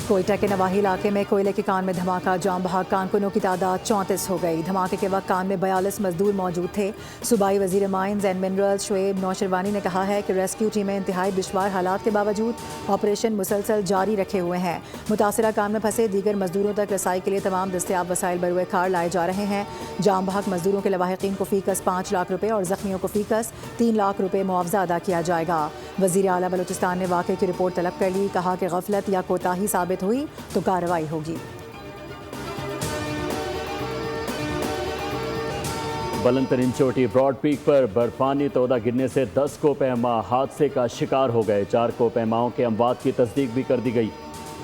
کوئٹہ کے نواحی علاقے میں کوئلے کی کان میں دھماکہ، جام بحق کارکنوں کی تعداد 34 ہو گئی۔ دھماکے کے وقت کان میں 42 مزدور موجود تھے۔ صوبائی وزیر مائنز اینڈ منرلز شعیب نوشروانی نے کہا ہے کہ ریسکیو ٹیمیں انتہائی دشوار حالات کے باوجود آپریشن مسلسل جاری رکھے ہوئے ہیں۔ متاثرہ کان میں پھنسے دیگر مزدوروں تک رسائی کے لیے تمام دستیاب وسائل بروئے کار لائے جا رہے ہیں۔ جام بحق مزدوروں کے لواحقین کو فیکس 5 لاکھ روپے اور زخمیوں کو فیکس 3 لاکھ روپے معاوضہ ادا کیا جائے گا۔ وزیر اعلیٰ بلوچستان نے واقعے کی رپورٹ طلب کر لی، کہا کہ غفلت یا کوتاہی ثابت ہوئی تو کارروائی ہوگی۔ بلند ترین چوٹی براڈ پیک پر برفانی تودہ گرنے سے 10 کوپہما حادثے کا شکار ہو گئے۔ 4 کوپہماؤں کے اموات کی تصدیق بھی کر دی گئی۔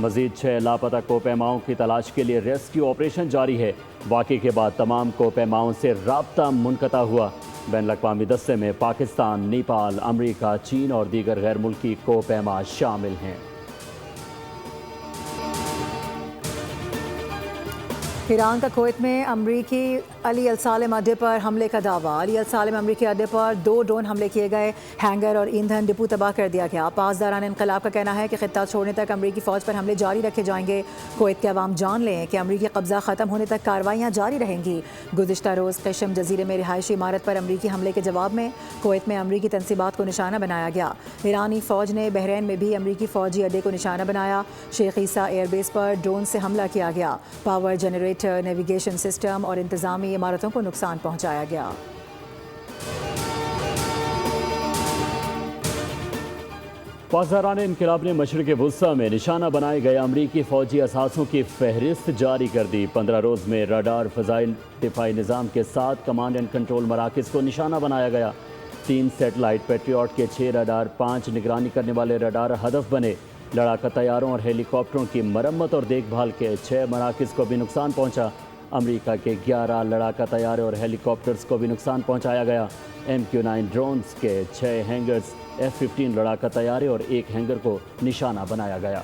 مزید 6 لاپتہ کوپہماؤں کی تلاش کے لیے ریسکیو آپریشن جاری ہے۔ واقعے کے بعد تمام کوپہماؤں سے رابطہ منقطع ہوا۔ بین الاقوامی دستے میں پاکستان، نیپال، امریکہ، چین اور دیگر غیر ملکی کوپہما شامل ہیں۔ ایران کا کویت میں امریکی علی السالم اڈے پر حملے کا دعویٰ۔ علی السالم امریکی اڈے پر 2 ڈرون حملے کیے گئے، ہینگر اور ایندھن ڈپو تباہ کر دیا گیا۔ پاسداران انقلاب کا کہنا ہے کہ خطہ چھوڑنے تک امریکی فوج پر حملے جاری رکھے جائیں گے۔ کویت کے عوام جان لیں کہ امریکی قبضہ ختم ہونے تک کارروائیاں جاری رہیں گی۔ گزشتہ روز قشم جزیرے میں رہائشی عمارت پر امریکی حملے کے جواب میں کویت میں امریکی تنصیبات کو نشانہ بنایا گیا۔ ایرانی فوج نے بحرین میں بھی امریکی فوجی اڈے کو نشانہ بنایا۔ شیخ عیسیٰ ایئر بیس پر ڈرون سے حملہ کیا گیا۔ پاور جنریٹر، نیویگیشن سسٹم اور انتظامی عمارتوں کو نقصان پہنچایا گیا۔ پاسداران انقلاب نے مشرق وسطیٰ میں نشانہ بنائے گئے امریکی فوجی اثاثوں کی فہرست جاری کر دی۔ 15 روز میں راڈار فضائی دفاعی نظام کے 7 کمانڈ اینڈ کنٹرول مراکز کو نشانہ بنایا گیا۔ 3 سیٹلائٹ پیٹریوٹ کے 6 راڈار، 5 نگرانی کرنے والے راڈار ہدف بنے۔ لڑاکا طیاروں اور ہیلی کاپٹروں کی مرمت اور دیکھ بھال کے 6 مراکز کو بھی نقصان پہنچا۔ امریکہ کے 11 لڑاکا طیارے اور ہیلی کاپٹرز کو بھی نقصان پہنچایا گیا۔ MQ-9 ڈرونز کے 6 ہینگرز، F-15 لڑاکا طیارے اور 1 ہینگر کو نشانہ بنایا گیا۔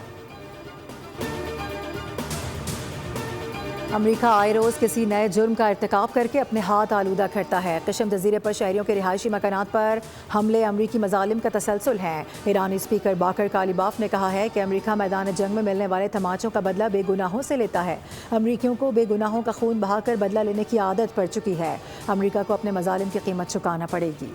امریکہ آئے روز کسی نئے جرم کا ارتکاب کر کے اپنے ہاتھ آلودہ کرتا ہے۔ قشم جزیرے پر شہریوں کے رہائشی مکانات پر حملے امریکی مظالم کا تسلسل ہیں۔ ایرانی اسپیکر باقر کالیباف نے کہا ہے کہ امریکہ میدان جنگ میں ملنے والے تماچوں کا بدلہ بے گناہوں سے لیتا ہے۔ امریکیوں کو بے گناہوں کا خون بہا کر بدلہ لینے کی عادت پڑ چکی ہے۔ امریکہ کو اپنے مظالم کی قیمت چکانا پڑے گی۔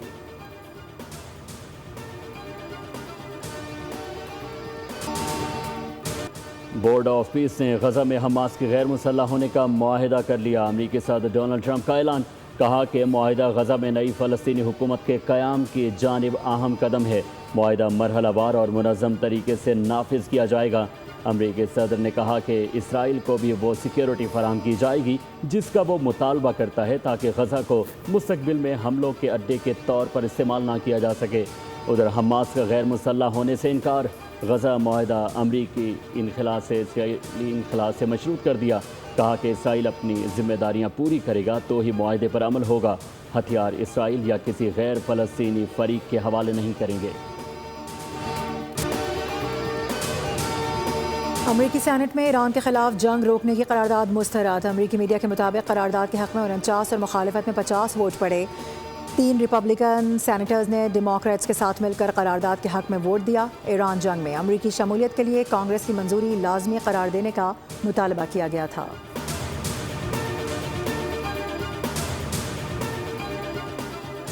بورڈ آف پیس نے غزہ میں حماس کے غیر مسلح ہونے کا معاہدہ کر لیا۔ امریکی صدر ڈونلڈ ٹرمپ کا اعلان، کہا کہ معاہدہ غزہ میں نئی فلسطینی حکومت کے قیام کی جانب اہم قدم ہے۔ معاہدہ مرحلہ وار اور منظم طریقے سے نافذ کیا جائے گا۔ امریکی صدر نے کہا کہ اسرائیل کو بھی وہ سیکیورٹی فراہم کی جائے گی جس کا وہ مطالبہ کرتا ہے تاکہ غزہ کو مستقبل میں حملوں کے اڈے کے طور پر استعمال نہ کیا جا سکے۔ ادھر حماس کا غیر مسلح ہونے سے انکار، غزہ معاہدہ امریکی انخلا سے اسرائیلی انخلا سے مشروط کر دیا۔ کہا کہ اسرائیل اپنی ذمہ داریاں پوری کرے گا تو ہی معاہدے پر عمل ہوگا۔ ہتھیار اسرائیل یا کسی غیر فلسطینی فریق کے حوالے نہیں کریں گے۔ امریکی سینٹ میں ایران کے خلاف جنگ روکنے کی قرارداد مسترد۔ امریکی میڈیا کے مطابق قرارداد کے حق میں 49 اور مخالفت میں 50 ووٹ پڑے۔ 3 ریپبلکن سینیٹرز نے ڈیموکریٹس کے ساتھ مل کر قرارداد کے حق میں ووٹ دیا۔ ایران جنگ میں امریکی شمولیت کے لیے کانگریس کی منظوری لازمی قرار دینے کا مطالبہ کیا گیا تھا۔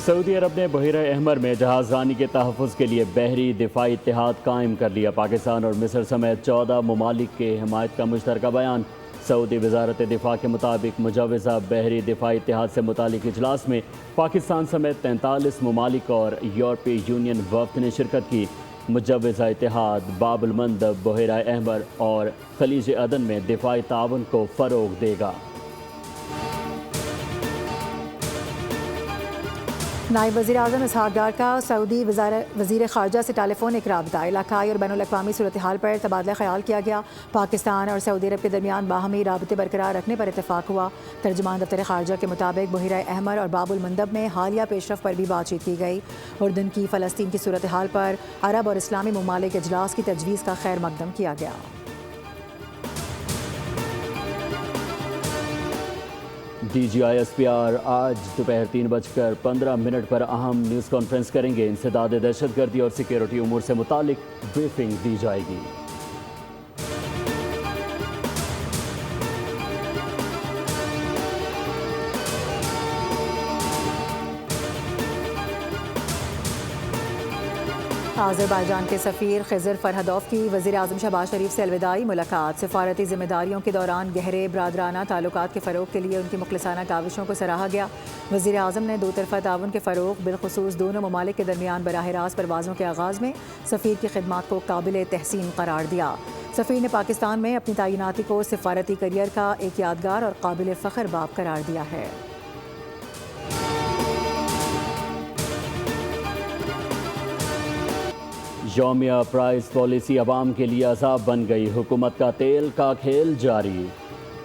سعودی عرب نے بحیرہ احمر میں جہاز رانی کے تحفظ کے لیے بحری دفاعی اتحاد قائم کر لیا۔ پاکستان اور مصر سمیت 14 ممالک کے حمایت کا مشترکہ بیان۔ سعودی وزارت دفاع کے مطابق مجوزہ بحری دفاعی اتحاد سے متعلق اجلاس میں پاکستان سمیت 43 ممالک اور یورپی یونین وفد نے شرکت کی۔ مجوزہ اتحاد باب المندب، بحیرہ احمر اور خلیج عدن میں دفاعی تعاون کو فروغ دے گا۔ نائب وزیر اعظم اسحاق ڈار کا سعودی وزیر خارجہ سے ٹیلی فونک رابطہ، علاقائی اور بین الاقوامی صورتحال پر تبادلہ خیال کیا گیا۔ پاکستان اور سعودی عرب کے درمیان باہمی رابطے برقرار رکھنے پر اتفاق ہوا۔ ترجمان دفتر خارجہ کے مطابق بحیرہ احمر اور باب المندب میں حالیہ پیش رفت پر بھی بات چیت کی گئی۔ اردن کی فلسطین کی صورتحال پر عرب اور اسلامی ممالک اجلاس کی تجویز کا خیر مقدم کیا گیا۔ DGISPR آج دوپہر 3:15 پر اہم نیوز کانفرنس کریں گے۔ انسداد دہشت گردی اور سیکیورٹی امور سے متعلق بریفنگ دی جائے گی۔ آذربائیجان کے سفیر خضر فرہدوف کی وزیر اعظم شہباز شریف سے الوداعی ملاقات۔ سفارتی ذمہ داریوں کے دوران گہرے برادرانہ تعلقات کے فروغ کے لیے ان کی مخلصانہ کاوشوں کو سراہا گیا۔ وزیر اعظم نے دو طرفہ تعاون کے فروغ، بالخصوص دونوں ممالک کے درمیان براہ راست پروازوں کے آغاز میں سفیر کی خدمات کو قابل تحسین قرار دیا۔ سفیر نے پاکستان میں اپنی تعیناتی کو سفارتی کیریئر کا ایک یادگار اور قابل فخر باب قرار دیا ہے۔ یومیہ پرائز پالیسی عوام کے لیے عذاب بن گئی، حکومت کا تیل کا کھیل جاری۔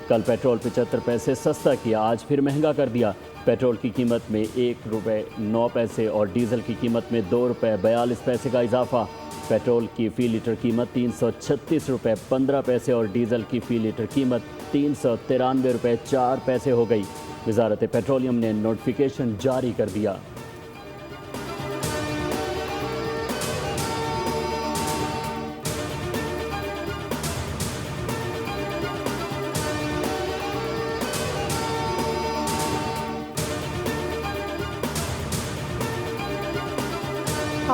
کل پیٹرول 75 پیسے سستا کیا، آج پھر مہنگا کر دیا۔ پیٹرول کی قیمت میں 1 روپے 9 پیسے اور ڈیزل کی قیمت میں 2 روپے 42 پیسے کا اضافہ۔ پیٹرول کی فی لیٹر قیمت 336 روپے 15 پیسے اور ڈیزل کی فی لیٹر قیمت 393 روپے 4 پیسے ہو گئی۔ وزارت پیٹرولیم نے نوٹیفیکیشن جاری کر دیا۔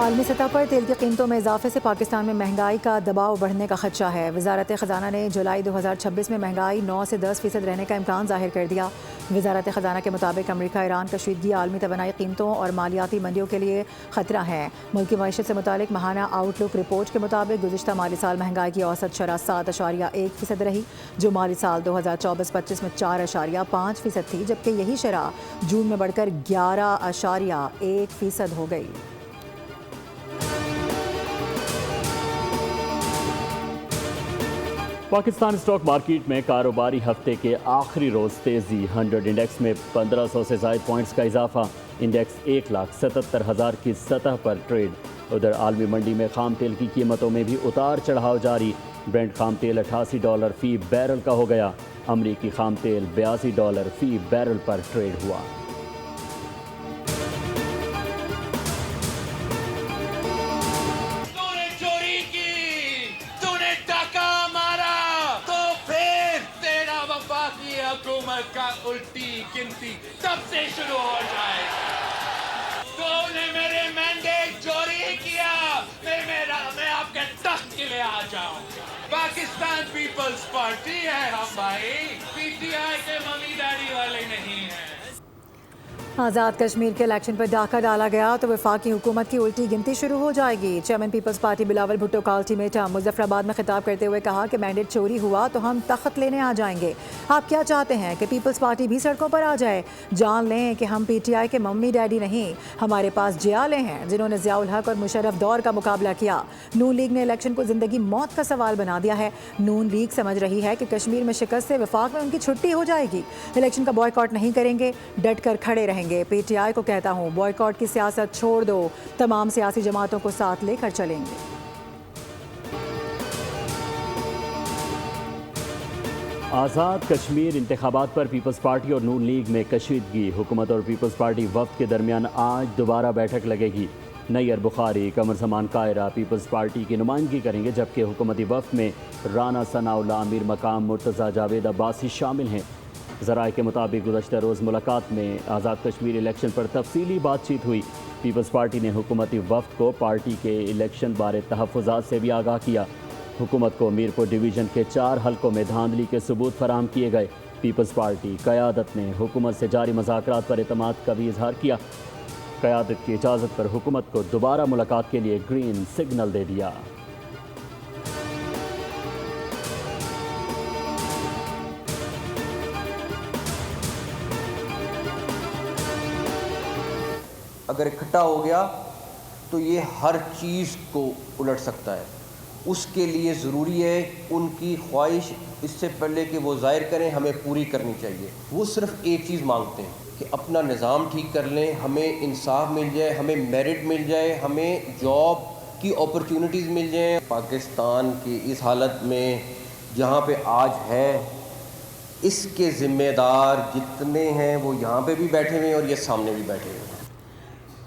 عالمی سطح پر تیل کی قیمتوں میں اضافے سے پاکستان میں مہنگائی کا دباؤ بڑھنے کا خدشہ ہے۔ وزارت خزانہ نے جولائی 2026 میں مہنگائی 9 سے 10% رہنے کا امکان ظاہر کر دیا۔ وزارت خزانہ کے مطابق امریکہ ایران کشیدگی عالمی توانائی قیمتوں اور مالیاتی منڈیوں کے لیے خطرہ ہے۔ ملکی معیشت سے متعلق ماہانہ آؤٹ لک رپورٹ کے مطابق گزشتہ مالی سال مہنگائی کی اوسط شرح 7.1% رہی، جو مالی سال 2024-25 میں 4.5% تھی، جبکہ یہی شرح جون میں بڑھ کر 11.1% ہو گئی۔ پاکستان اسٹاک مارکیٹ میں کاروباری ہفتے کے آخری روز تیزی، 100 انڈیکس میں 1500 سے زائد پوائنٹس کا اضافہ، انڈیکس 1,77,000 کی سطح پر ٹریڈ۔ ادھر عالمی منڈی میں خام تیل کی قیمتوں میں بھی اتار چڑھاؤ جاری، برنٹ خام تیل $88 فی بیرل کا ہو گیا، امریکی خام تیل $82 فی بیرل پر ٹریڈ ہوا۔ کا الٹی گنتی تب سے شروع ہو جائے۔ تو نے میرے مینڈیٹ چوری کیا، میں آپ کے تخت کے لیے آ جاؤں۔ پاکستان پیپلز پارٹی ہے ہم بھائی، پی ٹی آئی کے ممی ڈیڈی والے نہیں ہیں۔ آزاد کشمیر کے الیکشن پر ڈاکہ ڈالا گیا تو وفاقی حکومت کی الٹی گنتی شروع ہو جائے گی۔ Chairman Peoples Party Bilawal Bhutto کا الٹیمیٹم، مظفر آباد میں خطاب کرتے ہوئے کہا کہ مینڈیٹ چوری ہوا تو ہم تخت لینے آ جائیں گے۔ آپ کیا چاہتے ہیں کہ پیپلز پارٹی بھی سڑکوں پر آ جائے؟ جان لیں کہ ہم پی ٹی آئی کے ممی ڈیڈی نہیں، ہمارے پاس جیالے ہیں جنہوں نے ضیاء الحق اور مشرف دور کا مقابلہ کیا۔ نون لیگ نے الیکشن کو زندگی موت کا سوال بنا دیا ہے۔ نون لیگ سمجھ رہی ہے کہ کشمیر میں شکست سے وفاق میں ان کی چھٹی ہو جائے گی۔ الیکشن کا بوائیکاٹ نہیں کریں گے، ڈٹ کر کھڑے رہیں گے۔ پی ٹی آئی کو کہتا ہوں بوائیکاٹ کی سیاست چھوڑ دو، تمام سیاسی جماعتوں کو ساتھ لے کر چلیں گے۔ آزاد کشمیر انتخابات پر پیپلز پارٹی اور نون لیگ میں کشیدگی، حکومت اور پیپلز پارٹی وفد کے درمیان آج دوبارہ بیٹھک لگے گی۔ نیئر بخاری، قمر زمان قاہرہ پیپلز پارٹی کی نمائندگی کریں گے، جبکہ حکومتی وفد میں رانا ثناء اللہ امیر مقام مرتضیٰ جاوید عباسی شامل ہیں۔ ذرائع کے مطابق گزشتہ روز ملاقات میں آزاد کشمیر الیکشن پر تفصیلی بات چیت ہوئی۔ پیپلز پارٹی نے حکومتی وفد کو پارٹی کے الیکشن بارے تحفظات سے بھی آگاہ کیا۔ حکومت کو میرپور ڈویژن کے 4 حلقوں میں دھاندلی کے ثبوت فراہم کیے گئے۔ پیپلز پارٹی قیادت نے حکومت سے جاری مذاکرات پر اعتماد کا بھی اظہار کیا۔ قیادت کی اجازت پر حکومت کو دوبارہ ملاقات کے لیے گرین سگنل دے دیا۔ اگر اکٹھا ہو گیا تو یہ ہر چیز کو الٹ سکتا ہے۔ اس کے لیے ضروری ہے ان کی خواہش اس سے پہلے کہ وہ ظاہر کریں ہمیں پوری کرنی چاہیے۔ وہ صرف ایک چیز مانگتے ہیں کہ اپنا نظام ٹھیک کر لیں، ہمیں انصاف مل جائے، ہمیں میرٹ مل جائے، ہمیں جاب کی اپرچونٹیز مل جائیں۔ پاکستان کی اس حالت میں جہاں پہ آج ہے، اس کے ذمہ دار جتنے ہیں وہ یہاں پہ بھی بیٹھے ہوئے ہیں اور یہ سامنے بھی بیٹھے ہوئے ہیں۔